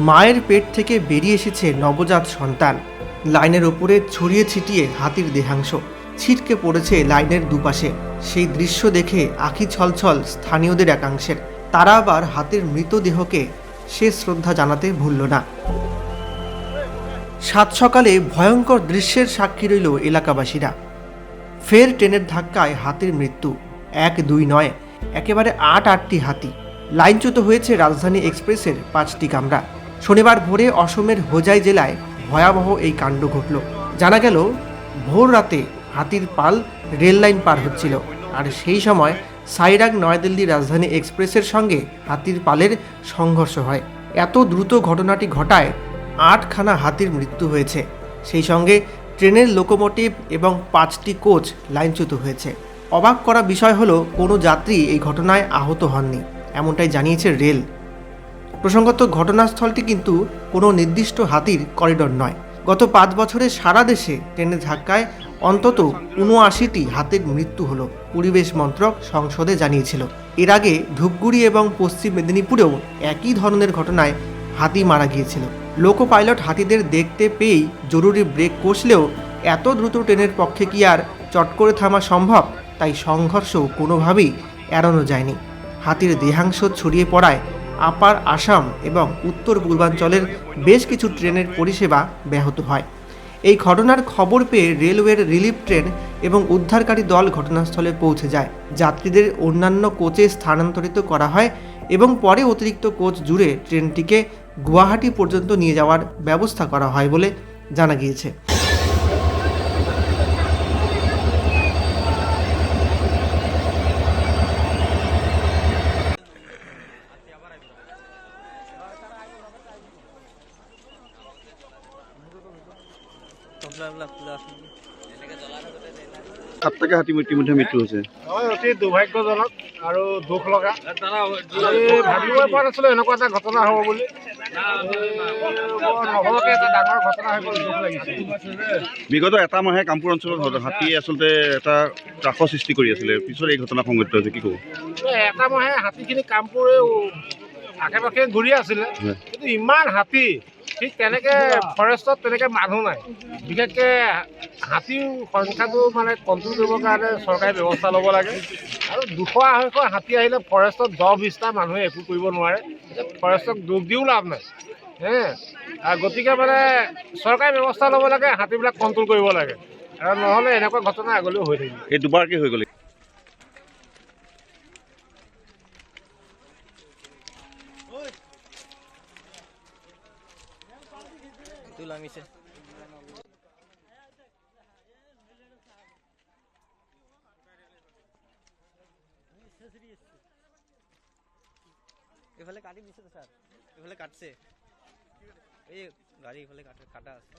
মায়ের পেট থেকে বেরিয়ে এসেছে নবজাত সন্তান। লাইনের ওপরে ছড়িয়ে ছিটিয়ে হাতির দেহাংশ ছিটকে পড়েছে লাইনের দুপাশে। সেই দৃশ্য দেখে আঁখি ছলছল স্থানীয়দের একাংশের। তারা আবার হাতির মৃতদেহকে শেষ শ্রদ্ধা জানাতে ভুলল না। সাত সকালে ভয়ঙ্কর দৃশ্যের সাক্ষী রইল এলাকাবাসীরা। ফের ট্রেনের ধাক্কায় হাতির মৃত্যু। এক দুই নয়, একেবারে আটটি হাতি। লাইনচ্যুত হয়েছে রাজধানী এক্সপ্রেসের 5টি কামরা। শনিবার ভোরে অসমের হোজাই জেলায় ভয়াবহ এই কাণ্ড ঘটল। জানা গেল, ভোর রাতে হাতির পাল রেল লাইন পার হচ্ছিল, আর সেই সময় সাইরাগ নয়াদিল্লি রাজধানী এক্সপ্রেসের সঙ্গে হাতির পালের সংঘর্ষ হয়। এত দ্রুত ঘটনাটি ঘটায় 8খানা হাতির মৃত্যু হয়েছে। সেই সঙ্গে ট্রেনের লোকোমোটিভ এবং 5টি কোচ লাইনচ্যুত হয়েছে। অবাক করা বিষয় হলো, কোনো যাত্রী এই ঘটনায় আহত হননি, এমনটাই জানিয়েছে রেল। প্রসঙ্গত, ঘটনাস্থলটি কিন্তু কোনো নির্দিষ্ট হাতির করিডোর নয়। গত 5 বছরে সারা দেশে ট্রেনের ধাক্কায় অন্তত 79টি হাতির মৃত্যু হলো, পরিবেশ মন্ত্রক সংসদে জানিয়েছিল। এর আগে ধূপগুড়ি এবং পশ্চিম মেদিনীপুরেও একই ধরনের ঘটনায় হাতি মারা গিয়েছিল। লোকো পাইলট হাতিদের দেখতে পেয়েই জরুরি ব্রেক কষলেও এত দ্রুত ট্রেনের পক্ষে কি আর চট করে থামা সম্ভব? তাই সংঘর্ষ কোনোভাবেই এড়ানো যায়নি। হাতির দেহাংশ ছড়িয়ে পড়ায় আপার আসাম এবং উত্তর পূর্বাঞ্চলের বেশ কিছু ট্রেনের পরিষেবা ব্যাহত হয়। এই ঘটনার খবর পেয়ে রেলওয়ের রিলিফ ট্রেন এবং উদ্ধারকারী দল ঘটনাস্থলে পৌঁছে যায়। যাত্রীদের অন্যান্য কোচে স্থানান্তরিত করা হয় এবং পরে অতিরিক্ত কোচ জুড়ে ট্রেনটিকে গুয়াহাটি পর্যন্ত নিয়ে যাওয়ার ব্যবস্থা করা হয় বলে জানা গিয়েছে। সাতটাকে হাতী ইতিমধ্যে মৃত্যু হৈছে। হয়, অতি দুৰ্ভাগ্যজনক আৰু দুখ লগা। ভাবিবই পৰা নাছিলো এনেকুৱা এটা ঘটনা হ'ব বুলি। নহ'বকে এটা ডাঙৰ ঘটনা হৈ গ'ল, দুখ লাগিছে। বিগত এটা মাহে কামপুৰ অঞ্চলত হাতীয়ে আচলতে এটা ত্ৰাসৰ সৃষ্টি কৰি আছিলে, পিছত এই ঘটনা সংঘটিত হৈছে, কি ক'ব? এটা মাহে হাতীখিনি কামপুৰে আশে পাশে ঘূৰি আছিলে, কিন্তু ইমান হাতী, ঠিক তেনেকৈ ফৰেষ্টত তেনেকৈ মানুহ নাই। বিশেষকৈ হাতীৰ সংখ্যাটো মানে কণ্ট্ৰল কৰিবৰ কাৰণে চৰকাৰে ব্যৱস্থা ল'ব লাগে। আৰু 200-250 হাতী আহিলে ফৰেষ্টত 10-20টা মানুহে একো কৰিব নোৱাৰে। ফৰেষ্টক দুখ দিও লাভ নাই। গতিকে মানে চৰকাৰে ব্যৱস্থা ল'ব লাগে, হাতীবিলাক কণ্ট্ৰল কৰিব লাগে, আৰু নহ'লে এনেকুৱা ঘটনা আগলৈও হৈ থাকিব। এই দুবাৰকৈ হৈ গ'ল। এফালে কাটি দিছে তো স্যার, এফালে কাটছে, এই গাড়ি এফালে কাটা আছে।